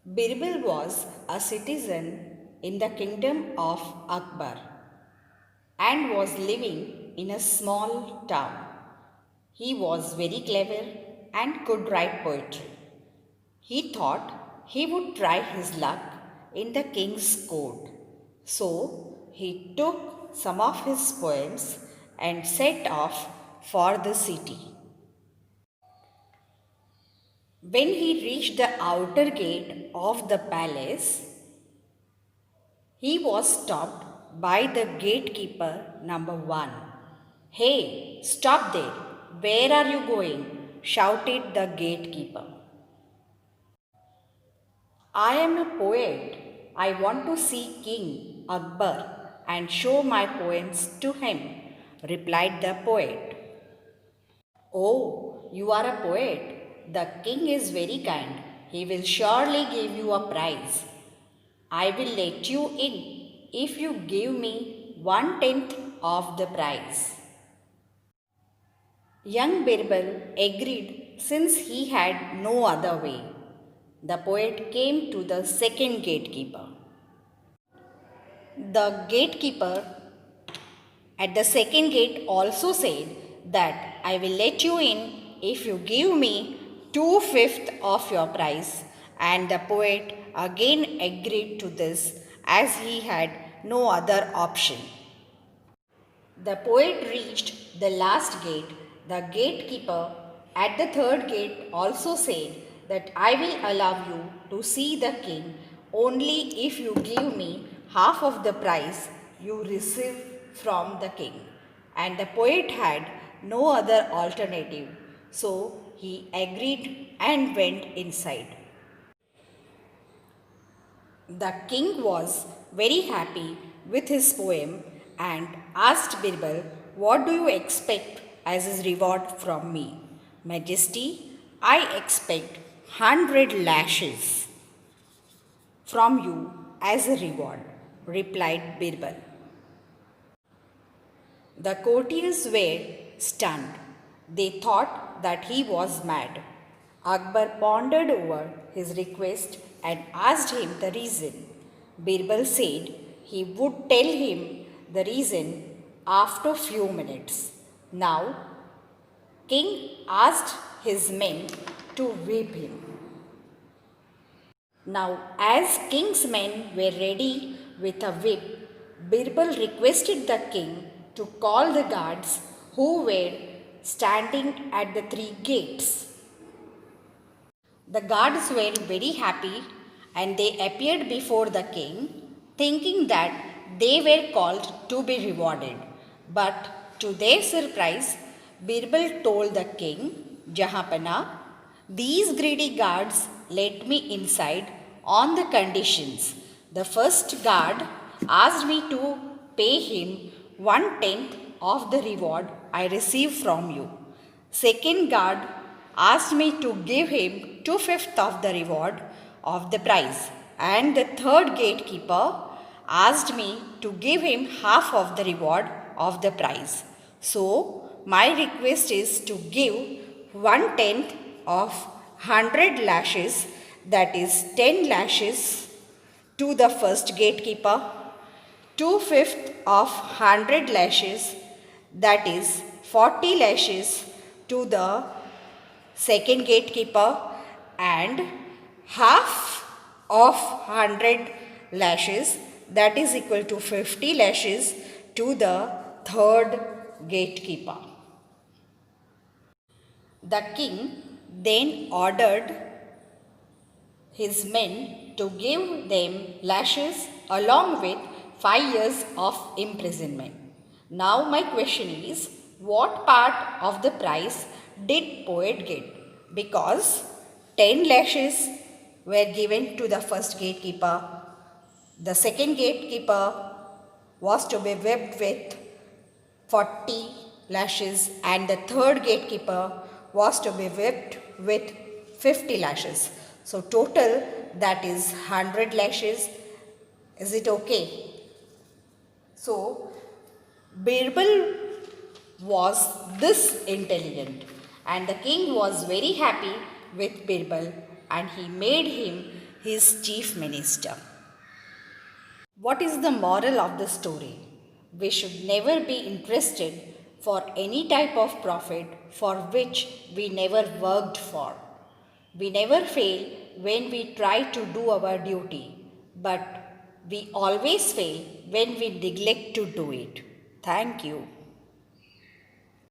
Birbal was a citizen in the kingdom of Akbar and was living in a small town. He was very clever and could write poetry. He thought he would try his luck in the king's court. So he took some of his poems and set off for the city. When he reached the outer gate of the palace, he was stopped by the gatekeeper number 1. Hey, stop there! Where are you going? Shouted the gatekeeper. I am a poet. I want to see King Akbar and show my poems to him, replied the poet. Oh, you are a poet. The king is very kind. He will surely give you a prize. I will let you in if you give me 1/10 of the prize. Young Birbal agreed since he had no other way. The poet came to the second gatekeeper. The gatekeeper at the second gate also said that I will let you in if you give me 2/5 of your price, and the poet again agreed to this as he had no other option. The poet reached the last gate. The gatekeeper at the third gate also said that I will allow you to see the king only if you give me half of the price you receive from the king. And the poet had no other alternative, so he agreed and went inside. The king was very happy with his poem and asked Birbal, what do you expect as his reward from me? Majesty, I expect 100 lashes from you as a reward, replied Birbal. The courtiers were stunned. They thought that he was mad. Akbar pondered over his request and asked him the reason. Birbal said he would tell him the reason after few minutes. Now, king asked his men to whip him. Now, as king's men were ready with a whip, Birbal requested the king to call the guards who were standing at the 3 gates. The guards were very happy and they appeared before the king, thinking that they were called to be rewarded. But to their surprise, Birbal told the king, Jahapana, these greedy guards let me inside on the conditions. The first guard asked me to pay him 1/10 of the reward I received from you. Second guard asked me to give him 2/5 of the reward of the prize. And the third gatekeeper asked me to give him half of the reward of the prize. So, my request is to give 1/10 of 100 lashes, that is 10 lashes to the first gatekeeper, 2/5 of 100 lashes, that is 40 lashes to the second gatekeeper, and half of 100 lashes, that is equal to 50 lashes to the third gatekeeper. The king then ordered his men to give them lashes along with 5 years of imprisonment. Now my question is, what part of the price did poet get? Because 10 lashes were given to the first gatekeeper, the second gatekeeper was to be whipped with 40 lashes, and the third gatekeeper was to be whipped with 50 lashes. So total that is 100 lashes. Is it okay? So Birbal was this intelligent, and the king was very happy with Birbal and he made him his chief minister. What is the moral of the story? We should never be interested for any type of profit for which we never worked for. We never fail when we try to do our duty, but we always fail when we neglect to do it. Thank you.